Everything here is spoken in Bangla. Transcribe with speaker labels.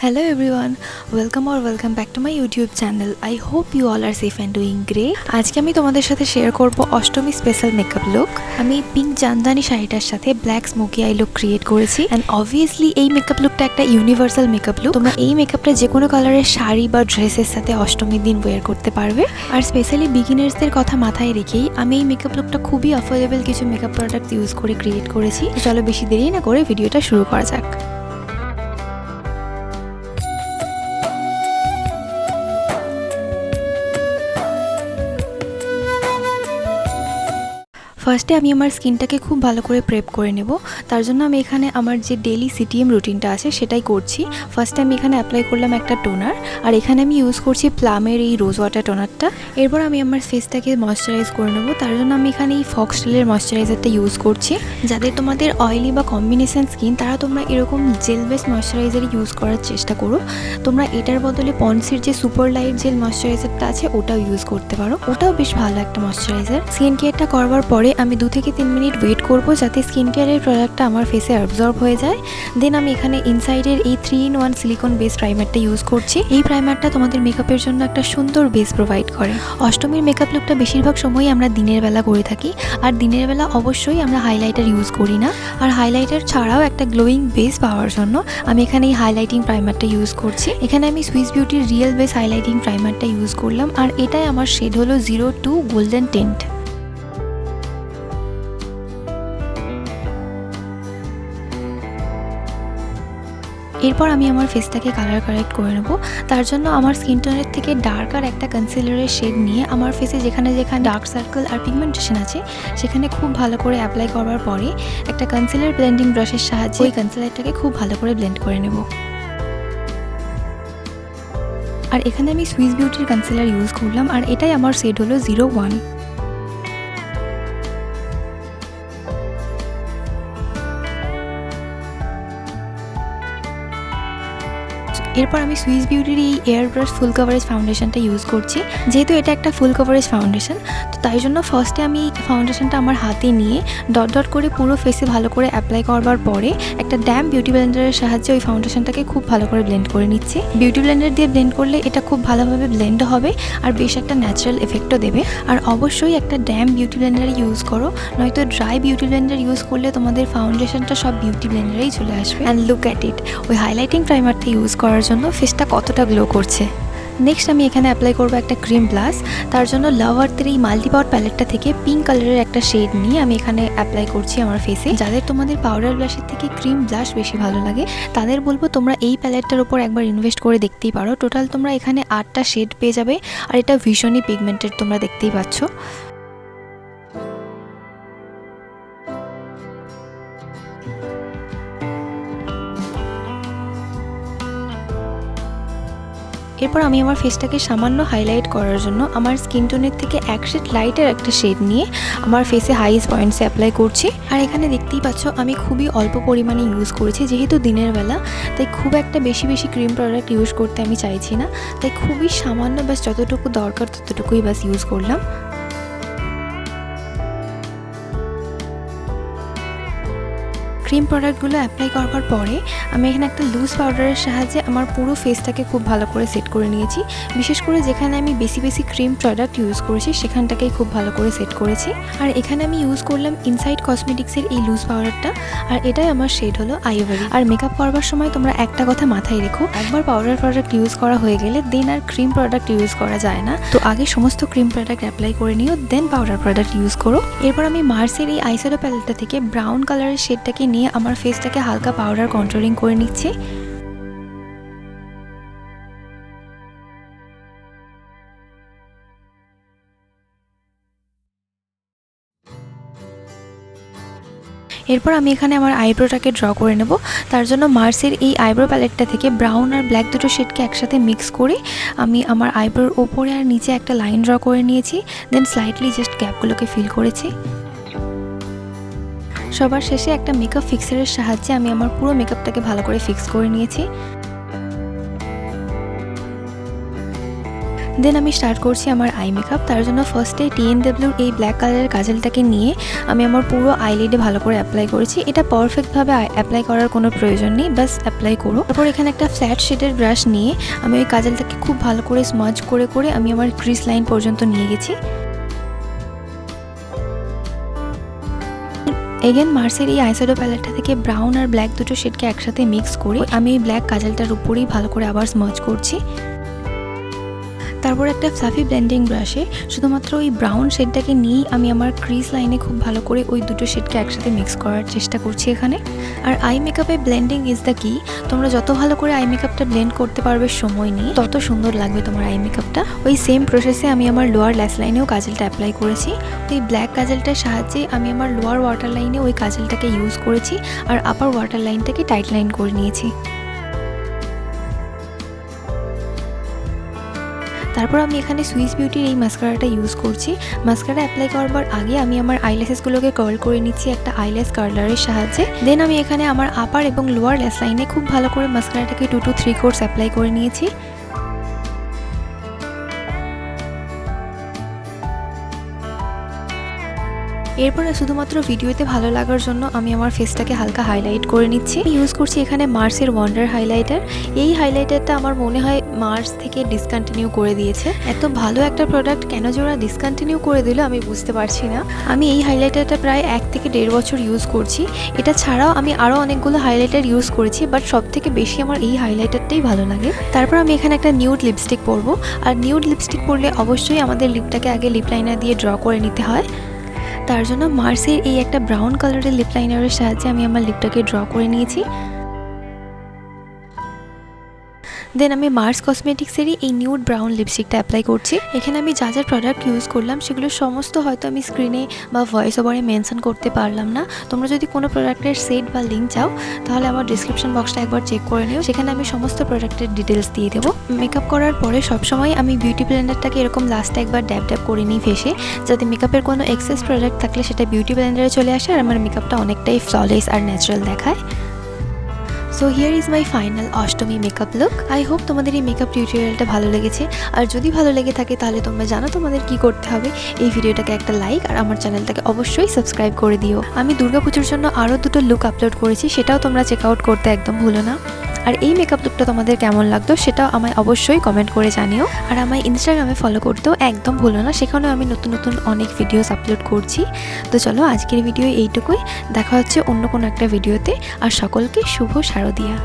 Speaker 1: Hello everyone, welcome back to my YouTube channel. I hope you all are safe and doing great. আজকে আমি তোমাদের সাথে শেয়ার করব অষ্টমী স্পেশাল মেকআপ লুক। আমি পিঙ্ক জামদানি শাড়িটার সাথে black smoky I look create করেছি এন্ড অবভিয়াসলি এই মেকআপ লুকটা একটা ইউনিভার্সাল মেকআপ লুক। তোমরা এই মেকআপটা যে কোনো কালারের শাড়ি বা ড্রেসের সাথে অষ্টমীর দিন ওয়্যার করতে পারবে। আর স্পেশালি বিগিনার্সদের কথা মাথায় রেখেই আমি এই মেকআপ লুকটা খুবই অ্যাফোর্ডেবল কিছু মেকআপ প্রোডাক্ট ইউজ করে ক্রিয়েট করেছি। চলো বেশি দেরি না করে ভিডিওটা শুরু করা যাক। ফার্স্টে আমি আমার স্কিনটাকে খুব ভালো করে প্রেপ করে নেব। তার জন্য আমি এখানে আমার যে ডেইলি সিটিএম রুটিনটা আছে সেটাই করছি। ফার্স্টে আমি এখানে অ্যাপ্লাই করলাম একটা টোনার, আর এখানে আমি ইউজ করছি প্লামের এই রোজ ওয়াটার টোনারটা। এরপর আমি আমার ফেসটাকে ময়শ্চারাইজ করে নেব। তার জন্য আমি এখানে এই ফক্সটেলের ময়শ্চারাইজারটা ইউজ করছি। যাদের তোমাদের অয়েলি বা কম্বিনেশন স্কিন তারা তোমরা এরকম জেল বেস ময়শ্চারাইজার ইউজ করার চেষ্টা করো। তোমরা এটার বদলে পন্ডসের যে সুপার লাইট জেল ময়শ্চারাইজারটা আছে ওটাও ইউজ করতে পারো, ওটাও বেশ ভালো একটা ময়শ্চারাইজার। স্কিন কেয়ারটা করবার পরে আমি 2 থেকে 3 মিনিট ওয়েট করব যাতে স্কিন কেয়ারের প্রোডাক্টটা আমার ফেসে অ্যাবজর্ব হয়ে যায়। দেন আমি এখানে ইনসাইডের এই 3-in-1 সিলিকন বেস প্রাইমারটা ইউজ করছি। এই প্রাইমারটা তোমাদের মেকআপের জন্য একটা সুন্দর বেস প্রোভাইড করে। অষ্টমীর মেকআপ লুকটা বেশিরভাগ সময়ই আমরা দিনের বেলা করে থাকি, আর দিনের বেলা অবশ্যই আমরা হাইলাইটার ইউজ করি না। আর হাইলাইটার ছাড়াও একটা গ্লোয়িং বেস পাওয়ার জন্য আমি এখানে এই হাইলাইটিং প্রাইমারটা ইউজ করছি। এখানে আমি সুইস বিউটির রিয়েল বেস হাইলাইটিং প্রাইমারটা ইউজ করলাম, আর এটাই আমার শেড হলো 02 গোল্ডেন টিন্ট। এরপর আমি আমার ফেসটাকে কালার কারেক্ট করে নেব। তার জন্য আমার স্কিন টোনের থেকে ডার্কার একটা কনসিলারের শেড নিয়ে আমার ফেসে যেখানে ডার্ক সার্কেল আর পিগমেন্টেশন আছে সেখানে খুব ভালো করে অ্যাপ্লাই করবার পরে একটা কনসিলার ব্লেন্ডিং ব্রাশের সাহায্যে ওই কনসিলারটাকে খুব ভালো করে ব্লেন্ড করে নেব। আর এখানে আমি সুইস বিউটির কনসিলার ইউজ করলাম, আর এটাই আমার শেড হলো 01। এরপর আমি সুইস বিউটির এই এয়ার ব্রাশ ফুল কভারেজ ফাউন্ডেশনটা ইউজ করছি। যেহেতু এটা একটা ফুল কভারেজ ফাউন্ডেশন, তো তাই জন্য ফার্স্টে আমি এই ফাউন্ডেশনটা আমার হাতে নিয়ে ডট ডট করে পুরো ফেসে ভালো করে অ্যাপ্লাই করবার পরে একটা ড্যাম বিউটি ব্লেন্ডারের সাহায্যে ওই ফাউন্ডেশনটাকে খুব ভালো করে ব্লেন্ড করে নিচ্ছি। বিউটি ব্লেন্ডার দিয়ে ব্লেন্ড করলে এটা খুব ভালোভাবে ব্লেন্ড হবে আর বেশ একটা ন্যাচারাল এফেক্টও দেবে। আর অবশ্যই একটা ড্যাম বিউটি ব্লেন্ডার ইউজ করো, নয়তো ড্রাই বিউটি ব্লেন্ডার ইউজ করলে তোমাদের ফাউন্ডেশনটা সব বিউটি ব্লেন্ডারেই চলে আসবে। অ্যান্ড লুক অ্যাট ইট, ওই হাইলাইটিং প্রাইমারটা ইউজ করার জন্য ফেসটা কতটা গ্লো করছে। নেক্সট আমি এখানে অ্যাপ্লাই করবো একটা ক্রিম ব্লাশ। তার জন্য লাভ আর্থের এই মাল্টি পাওয়ার প্যালেটটা থেকে পিঙ্ক কালারের একটা শেড নিয়ে আমি এখানে অ্যাপ্লাই করছি আমার ফেসে। যাদের তোমাদের পাউডার ব্লাশের থেকে ক্রিম ব্লাশ বেশি ভালো লাগে তাদের বলবো তোমরা এই প্যালেটটার উপর একবার ইনভেস্ট করে দেখতেই পারো। টোটাল তোমরা এখানে 8টা শেড পেয়ে যাবে, আর এটা ভীষণই পিগমেন্টেড তোমরা দেখতেই পাচ্ছ। এরপর আমি আমার ফেসটাকে সামান্য হাইলাইট করার জন্য আমার স্কিন টোনের থেকে এক শেড লাইটের একটা শেড নিয়ে আমার ফেসে হাইস্ট পয়েন্টসে অ্যাপ্লাই করছি। আর এখানে দেখতেই পাচ্ছ আমি খুবই অল্প পরিমাণে ইউজ করেছি, যেহেতু দিনের বেলা তাই খুব একটা বেশি ক্রিম প্রোডাক্ট ইউজ করতে আমি চাইছি না, তাই খুবই সামান্য বাস যতটুকু দরকার ততটুকুই বাস ইউজ করলাম। ক্রিম প্রোডাক্টগুলো অ্যাপ্লাই করবার পরে আমি এখানে একটা লুজ পাউডারের সাহায্যে আমার পুরো ফেসটাকে খুব ভালো করে সেট করে নিয়েছি। বিশেষ করে যেখানে আমি বেশি ক্রিম প্রোডাক্ট ইউজ করেছি সেখানটাকেই খুব ভালো করে সেট করেছি। আর এখানে আমি ইউজ করলাম ইনসাইড কসমেটিক্সের এই লুজ পাউডারটা, আর এটাই আমার শেড হলো আইভরি। আর মেকআপ করবার সময় তোমরা একটা কথা মাথায় রেখো, একবার পাউডার প্রোডাক্ট ইউজ করা হয়ে গেলে দেন আর ক্রিম প্রোডাক্ট ইউজ করা যায় না। তো আগে সমস্ত ক্রিম প্রোডাক্ট অ্যাপ্লাই করে নিও, দেন পাউডার প্রোডাক্ট ইউজ করো। এরপর আমি মার্সের এই আইশ্যাডো প্যালেটটা থেকে ব্রাউন কালারের শেডটাকে নিয়ে আমার ফেসটাকে হালকা পাউডার কন্ট্রোলিং করে নিচ্ছি। এরপর আমি এখানে আমার আইব্রোটাকে ড্র করে নেব। তার জন্য মার্সের এই আইব্রো প্যালেটটা থেকে ব্রাউন আর ব্ল্যাক দুটো শেডকে একসাথে মিক্স করে আমি আমার আইব্রোর ওপরে আর নিচে একটা লাইন ড্র করে নিয়েছি। দেন স্লাইটলি জাস্ট গ্যাপগুলোকে ফিল করেছি। সবার শেষে একটা মেকআপ ফিক্সারের সাহায্যে আমি আমার পুরো মেকআপটাকে ভালো করে ফিক্স করে নিয়েছি। দেন আমি স্টার্ট করছি আমার আই মেকআপ। তার জন্য ফার্স্টে TNW এই ব্ল্যাক কালারের কাজলটাকে নিয়ে আমি আমার পুরো আইলিডে ভালো করে অ্যাপ্লাই করেছি। এটা পারফেক্টভাবে অ্যাপ্লাই করার কোনো প্রয়োজন নেই, বাস অ্যাপ্লাই করো। তারপর এখানে একটা ফ্ল্যাট শেডের ব্রাশ নিয়ে আমি ওই কাজলটাকে খুব ভালো করে স্মাজ করে করে আমি আমার ক্রিজ লাইন পর্যন্ত নিয়ে গেছি। এগেন মার্সের এই আইশ্যাডো প্যালেটটা থেকে ব্রাউন আর ব্ল্যাক দুটো শেডকে একসাথে মিক্স করে আমি এই ব্ল্যাক কাজলটার উপরেই ভালো করে আবার স্মাজ করছি। তারপর একটা ফ্লাফি ব্লেন্ডিং ব্রাশে শুধুমাত্র ওই ব্রাউন শেডটাকে নিয়েই আমি আমার ক্রিজ লাইনে খুব ভালো করে ওই দুটো শেডকে একসাথে মিক্স করার চেষ্টা করছি এখানে। আর আই মেকআপে ব্লেন্ডিং ইজ দ্য কি। তোমরা যত ভালো করে আই মেকআপটা ব্লেন্ড করতে পারবে সময় নিয়ে, তত সুন্দর লাগবে তোমার আই মেকআপটা। ওই সেম প্রসেসে আমি আমার লোয়ার ল্যাশ লাইনেও কাজলটা অ্যাপ্লাই করেছি। ওই ব্ল্যাক কাজলটার সাহায্যে আমি আমার লোয়ার ওয়াটার লাইনে ওই কাজলটাকে ইউজ করেছি আর আপার ওয়াটার লাইনটাকে টাইট লাইন করে নিয়েছি। তারপর আমি এখানে সুইস বিউটির এই মাস্কারাটা ইউজ করছি। মাস্কারা অ্যাপ্লাই করবার আগে আমি আমার আইল্যাশেসগুলোকে কার্ল করে নিচ্ছি একটা আইল্যাশ কার্লারের সাহায্যে। দেন আমি এখানে আমার আপার এবং লোয়ার ল্যাশ লাইনে খুব ভালো করে মাস্কারাটাকে 2 to 3 কোর্স অ্যাপ্লাই করে নিয়েছি। এরপরে শুধুমাত্র ভিডিওতে ভালো লাগার জন্য আমি আমার ফেসটাকে হালকা হাইলাইট করে নিচ্ছি। ইউজ করছি এখানে মার্সের ওয়ান্ডার হাইলাইটার। এই হাইলাইটারটা আমার মনে হয় মার্স থেকে ডিসকন্টিনিউ করে দিয়েছে। এত ভালো একটা প্রোডাক্ট কেন যে ওরা ডিসকন্টিনিউ করে দিল আমি বুঝতে পারছি না। আমি এই হাইলাইটারটা প্রায় 1 থেকে 1.5 বছর ইউজ করছি। এটা ছাড়াও আমি আরও অনেকগুলো হাইলাইটার ইউজ করেছি, বাট সব থেকে বেশি আমার এই হাইলাইটারটাই ভালো লাগে। তারপর আমি এখানে একটা নিউড লিপস্টিক পরবো। আর নিউড লিপস্টিক পরলে অবশ্যই আমাদের লিপটাকে আগে লিপ লাইনার দিয়ে ড্র করে নিতে হয়। তার জন্য মার্সের এই একটা ব্রাউন কালারের লিপ লাইনারের সাহায্যে আমি আমার লিপটাকে ড্র করে নিয়েছি। দেন আমি মার্স কসমেটিক্সেরই এই নিউড ব্রাউন লিপস্টিকটা অ্যাপ্লাই করছি। এখানে আমি যা যা প্রোডাক্ট ইউজ করলাম সেগুলো সমস্ত হয়তো আমি স্ক্রিনে বা ভয়েস ওভারে মেনশন করতে পারলাম না। তোমরা যদি কোনো প্রোডাক্টের সেট বা লিঙ্ক চাও তাহলে আমার ডিসক্রিপশন বক্সটা একবার চেক করে নিও, সেখানে আমি সমস্ত প্রোডাক্টের ডিটেলস দিয়ে দেবো। মেকআপ করার পরে সবসময় আমি বিউটি ব্লেন্ডারটাকে এরকম লাস্টে একবার ড্যাব ড্যাব করে নিই ফেসে, যাতে মেকআপের কোনো এক্সেস প্রোডাক্ট থাকলে সেটা বিউটি ব্লেন্ডারে চলে আসে আর আমার মেকআপটা অনেকটাই ফ্ললেস আর ন্যাচারাল দেখায়। So here is my final Ashtami makeup look. I hope তোমাদের এই মেকআপ টিউটোরিয়ালটা ভালো লেগেছে। আর যদি ভালো লেগে থাকে তাহলে তোমরা জানো তোমাদের কি করতে হবে। এই ভিডিওটাকে একটা লাইক আর আমার চ্যানেলটাকে অবশ্যই সাবস্ক্রাইব করে দিও। আমি দুর্গাপুজোর জন্য আরও 2টো লুক আপলোড করেছি, সেটাও তোমরা চেক আউট করতে একদম ভুলো না। আর এই মেকআপ লুকটা তোমাদের কেমন লাগতো সেটাও আমায় অবশ্যই কমেন্ট করে জানিও। আর আমায় ইনস্টাগ্রামে ফলো করতেও একদম ভুলো না, সেখানেও আমি নতুন নতুন অনেক ভিডিওস আপলোড করছি। তো চলো আজকের ভিডিও এইটুকুই, দেখা হচ্ছে অন্য কোনো একটা ভিডিওতে। আর সকলকে শুভ শারদিয়া।